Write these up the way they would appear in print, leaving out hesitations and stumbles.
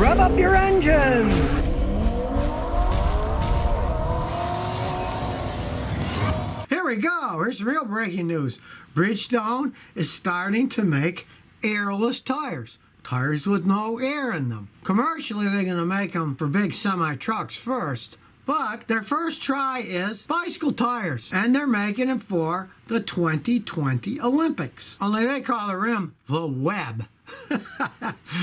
Rev up your engines! Here we go. Here's some real breaking news. Bridgestone is starting to make airless tires. Tires with no air in them. Commercially, they're going to make them for big semi-trucks first. But their first try is bicycle tires. And they're making them for the 2020 Olympics. Only they call the rim the web.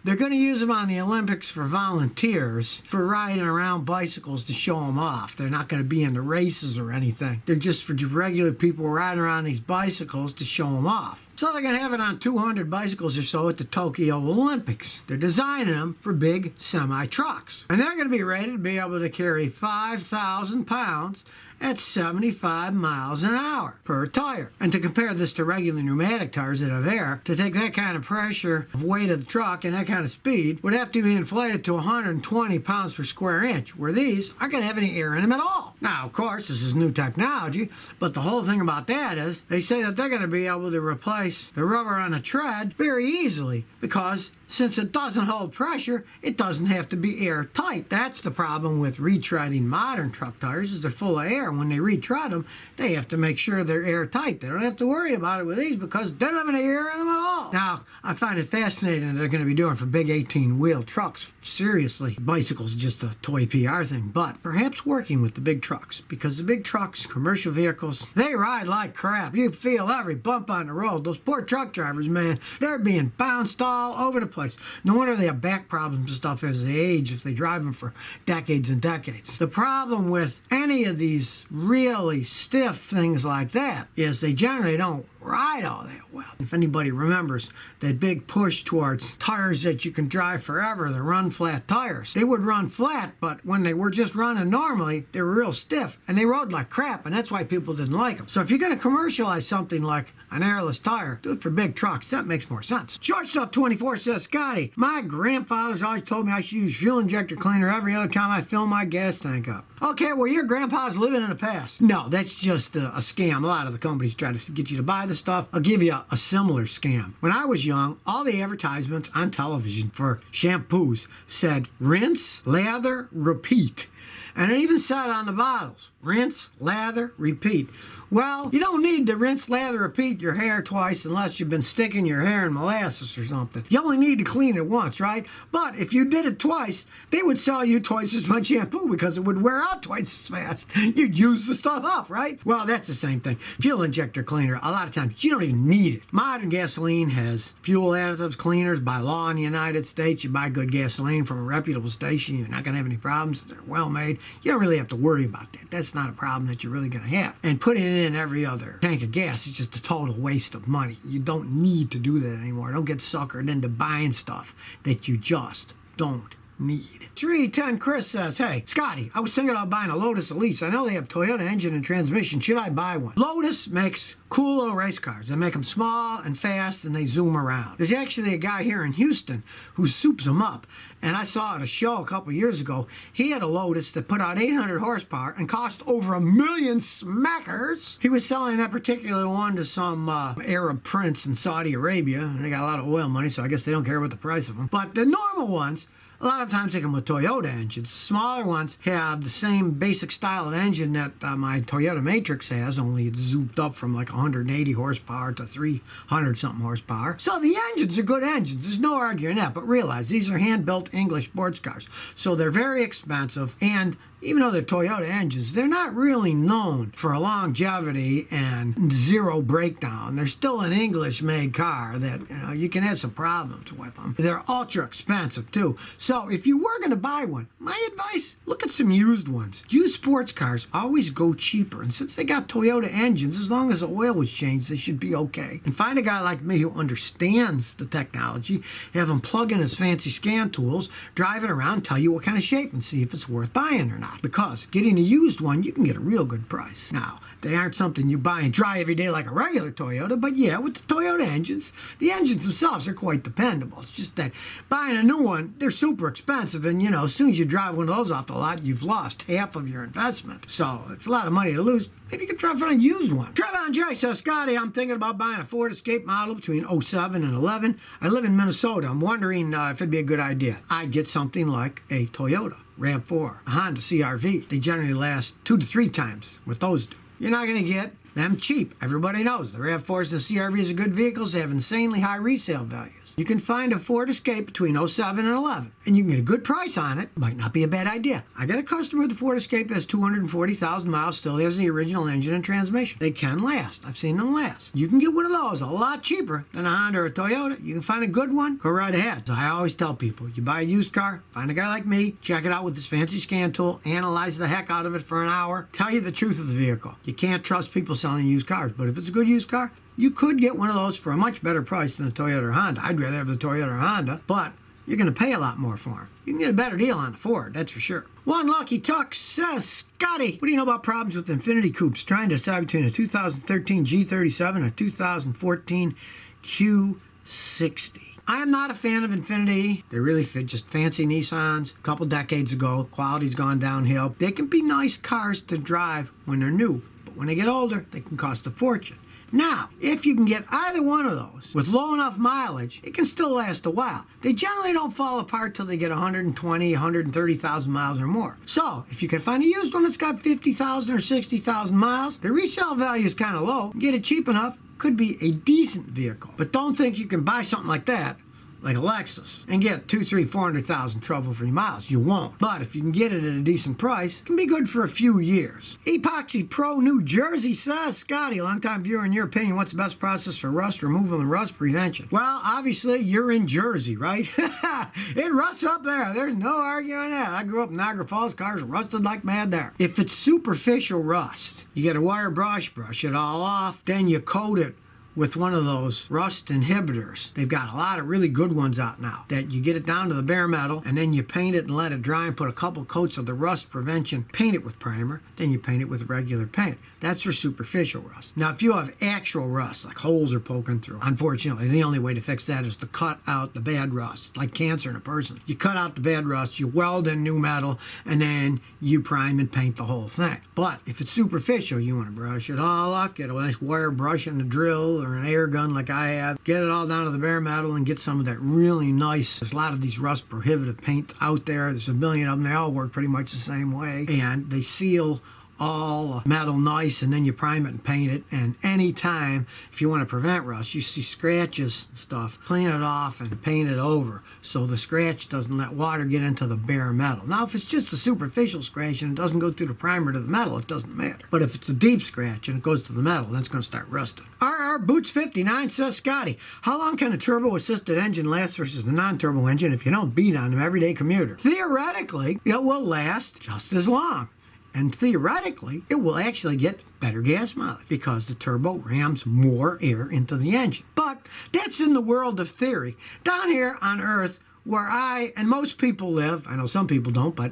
They're going to use them on the Olympics for volunteers for riding around bicycles to show them off. They're not going to be in the races or anything. They're just for regular people riding around these bicycles to show them off. So they're going to have it on 200 bicycles or so at the Tokyo Olympics. They're designing them for big semi-trucks. And they're going to be rated to be able to carry 5,000 pounds at 75 miles an hour per tire. And to compare this to regular pneumatic tires that have air, to take that kind of pressure of weight of the truck and that kind of speed would have to be inflated to 120 pounds per square inch, where these aren't going to have any air in them at all. Now, of course, this is new technology, but the whole thing about that is they say that they're going to be able to replace the rubber on a tread very easily because since it doesn't hold pressure, it doesn't have to be airtight. That's the problem with retreading modern truck tires, is they're full of air. When they retread them, they have to make sure they're airtight. They don't have to worry about it with these because they don't have any air in them at all. Now, I find it fascinating that they're going to be doing for big 18-wheel trucks. Seriously, bicycles just a toy PR thing, but perhaps working with the big trucks, because the big trucks, commercial vehicles, they ride like crap. You feel every bump on the road. Those poor truck drivers, man, they're being bounced all over the place. No wonder they have back problems and stuff as they age if they drive them for decades and decades. The problem with any of these really stiff things like that is they generally don't ride all that well. If anybody remembers that big push towards tires that you can drive forever, the run flat tires, they would run flat, but when they were just running normally, they were real stiff and they rode like crap, and that's why people didn't like them. So if you're going to commercialize something like an airless tire, do it for big trucks. That makes more sense. Shortstuff24 says, Scotty, my grandfather's always told me I should use fuel injector cleaner every other time I fill my gas tank up. Okay, well, your grandpa's living in the past. No, that's just a scam. A lot of the companies try to get you to buy the stuff. I'll give you a similar scam. When I was young, all the advertisements on television for shampoos said rinse, lather, repeat. And it even said on the bottles, rinse, lather, repeat. Well, you don't need to rinse, lather, repeat your hair twice unless you've been sticking your hair in molasses or something. You only need to clean it once, right? But if you did it twice, they would sell you twice as much shampoo because it would wear out twice as fast. You'd use the stuff up, right? Well, that's the same thing. Fuel injector cleaner, a lot of times you don't even need it. Modern gasoline has fuel additives cleaners by law in the United States. You buy good gasoline from a reputable station, you're not going to have any problems. They're well made. You don't really have to worry about that. That's not a problem that you're really going to have. And putting it in every other tank of gas is just a total waste of money. You don't need to do that anymore. Don't get suckered into buying stuff that you just don't need. 310 Chris says, hey, Scotty, I was thinking about buying a Lotus Elise. I know they have Toyota engine and transmission. Should I buy one? Lotus makes cool little race cars. They make them small and fast and they zoom around. There's actually a guy here in Houston who soups them up. And I saw at a show a couple years ago, he had a Lotus that put out 800 horsepower and cost over $1 million smackers. He was selling that particular one to some Arab prince in Saudi Arabia. They got a lot of oil money, so I guess they don't care about the price of them. But the normal ones, a lot of times they come with Toyota engines. Smaller ones have the same basic style of engine that my Toyota Matrix has, only it's zooped up from like 180 horsepower to 300-something horsepower. So the engines are good engines. There's no arguing that. But realize these are hand-built English sports cars. So they're very expensive, and even though they're Toyota engines, they're not really known for longevity and zero breakdown. They're still an English-made car that, you can have some problems with them. They're ultra expensive, too. So if you were going to buy one, my advice, look at some used ones. Used sports cars always go cheaper. And since they got Toyota engines, as long as the oil was changed, they should be okay. And find a guy like me who understands the technology, have him plug in his fancy scan tools, drive it around, tell you what kind of shape, and see if it's worth buying or not. lot, because getting a used one, you can get a real good price. Now, they aren't something you buy and try every day like a regular Toyota, but yeah, with the Toyota engines, the engines themselves are quite dependable. It's just that buying a new one, they're super expensive, and as soon as you drive one of those off the lot, you've lost half of your investment. So it's a lot of money to lose. Maybe you could try to find a used one. Trevon J says, Scotty, I'm thinking about buying a Ford Escape model between 07 and 11. I live in Minnesota. I'm wondering if it'd be a good idea. I'd get something like a Toyota RAV4, a Honda CR-V. They generally last 2 to 3 times what those do. You're not going to get them cheap. Everybody knows the RAV4s and the CR-Vs are good vehicles. They have insanely high resale values. You can find a Ford Escape between 07 and 11, and you can get a good price on it. Might not be a bad idea. I got a customer with the Ford Escape that has 240,000 miles, still has the original engine and transmission. They can last. I've seen them last. You can get one of those a lot cheaper than a Honda or a Toyota. You can find a good one, go right ahead. So I always tell people, you buy a used car, find a guy like me, check it out with this fancy scan tool, analyze the heck out of it for an hour, tell you the truth of the vehicle. You can't trust people selling used cars, but if it's a good used car, you could get one of those for a much better price than a Toyota or Honda. I'd rather have the Toyota or Honda, but you're going to pay a lot more for them. You can get a better deal on the Ford, that's for sure. One Lucky Tuck says, Scotty, what do you know about problems with Infiniti coupes? Trying to decide between a 2013 G37 and a 2014 Q60. I am not a fan of Infiniti. They're really just fancy Nissans. A couple decades ago, quality's gone downhill. They can be nice cars to drive when they're new, but when they get older, they can cost a fortune. Now, if you can get either one of those with low enough mileage, it can still last a while. They generally don't fall apart till they get 120, 130,000 miles or more. So, if you can find a used one that's got 50,000 or 60,000 miles, the resale value is kind of low. Get it cheap enough, could be a decent vehicle. But don't think you can buy something like that, like a Lexus, and get 200,000, 300,000, 400,000 trouble-free miles. You won't. But if you can get it at a decent price, it can be good for a few years. Epoxy Pro New Jersey says, Scotty, longtime viewer, in your opinion, what's the best process for rust removal and rust prevention? Well, obviously, you're in Jersey, right? It rusts up there. There's no arguing that. I grew up in Niagara Falls. Cars rusted like mad there. If it's superficial rust, you get a wire brush it all off, then you coat it with one of those rust inhibitors. They've got a lot of really good ones out now that you get it down to the bare metal, and then you paint it and let it dry and put a couple coats of the rust prevention. Paint it with primer, then you paint it with regular paint. That's for superficial rust. Now, if you have actual rust, like holes are poking through, unfortunately, the only way to fix that is to cut out the bad rust, like cancer in a person. You cut out the bad rust, you weld in new metal, and then you prime and paint the whole thing. But if it's superficial, you want to brush it all off, get a nice wire brush and a drill or an air gun like I have, get it all down to the bare metal and get some of that really nice, there's a lot of these rust prohibitive paint out there. There's a million of them. They all work pretty much the same way, and they seal all metal nice, and then you prime it and paint it. And anytime, if you want to prevent rust, you see scratches and stuff, clean it off and paint it over so the scratch doesn't let water get into the bare metal. Now, if it's just a superficial scratch and it doesn't go through the primer to the metal, it doesn't matter. But if it's a deep scratch and it goes to the metal, then it's going to start rusting. RR Boots 59 says, Scotty, how long can a turbo-assisted engine last versus a non-turbo engine if you don't beat on an everyday commuter? Theoretically, it will last just as long. And theoretically, it will actually get better gas mileage because the turbo rams more air into the engine. But that's in the world of theory. Down here on Earth, where I and most people live, I know some people don't, but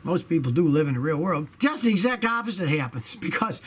most people do live in the real world, just the exact opposite happens. Because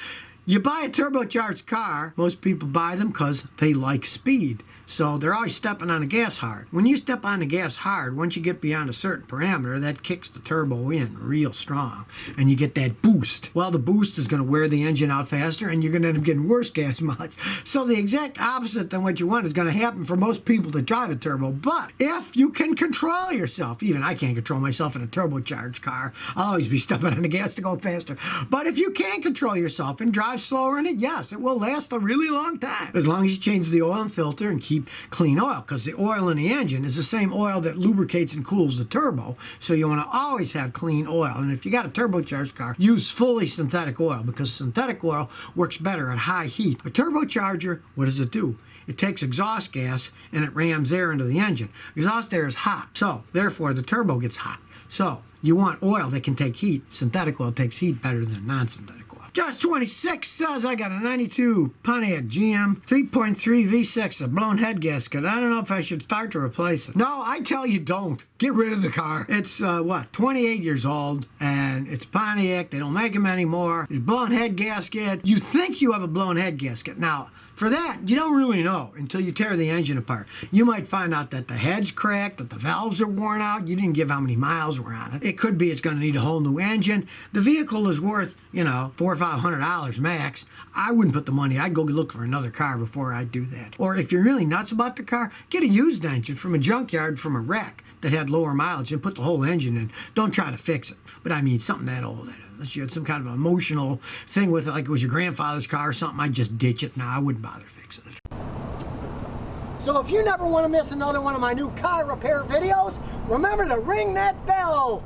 you buy a turbocharged car, most people buy them because they like speed. So they're always stepping on the gas hard. When you step on the gas hard, once you get beyond a certain parameter, that kicks the turbo in real strong. And you get that boost. Well, the boost is going to wear the engine out faster, and you're going to end up getting worse gas mileage. So the exact opposite than what you want is going to happen for most people that drive a turbo. But if you can control yourself, even I can't control myself in a turbocharged car. I'll always be stepping on the gas to go faster. But if you can control yourself and drive slower in it, yes, it will last a really long time. As long as you change the oil and filter and keep clean oil, because the oil in the engine is the same oil that lubricates and cools the turbo. So you want to always have clean oil. And if you got a turbocharged car, use fully synthetic oil, because synthetic oil works better at high heat. A turbocharger, what does it do? It takes exhaust gas and it rams air into the engine. Exhaust air is hot, so therefore the turbo gets hot. So you want oil that can take heat. Synthetic oil takes heat better than non-synthetic oil. Just 26 says I got a 92 Pontiac GM 3.3 V6, a blown head gasket. I don't know if I should start to replace it. No, I tell you don't. Get rid of the car. It's, 28 years old, and it's Pontiac. They don't make them anymore. It's blown head gasket. You think you have a blown head gasket. Now, for that, you don't really know until you tear the engine apart. You might find out that the head's cracked, that the valves are worn out. You didn't give how many miles were on it. It could be it's going to need a whole new engine. The vehicle is worth, $400 or $500 max. I wouldn't put the money. I'd go look for another car before I do that. Or if you're really nuts about the car, get a used engine from a junkyard from a wreck that had lower mileage and put the whole engine in. Don't try to fix it. But I mean, something that old. Unless you had some kind of emotional thing with it, like it was your grandfather's car or something, I'd just ditch it. Now I wouldn't bother fixing it. So if you never want to miss another one of my new car repair videos, remember to ring that bell.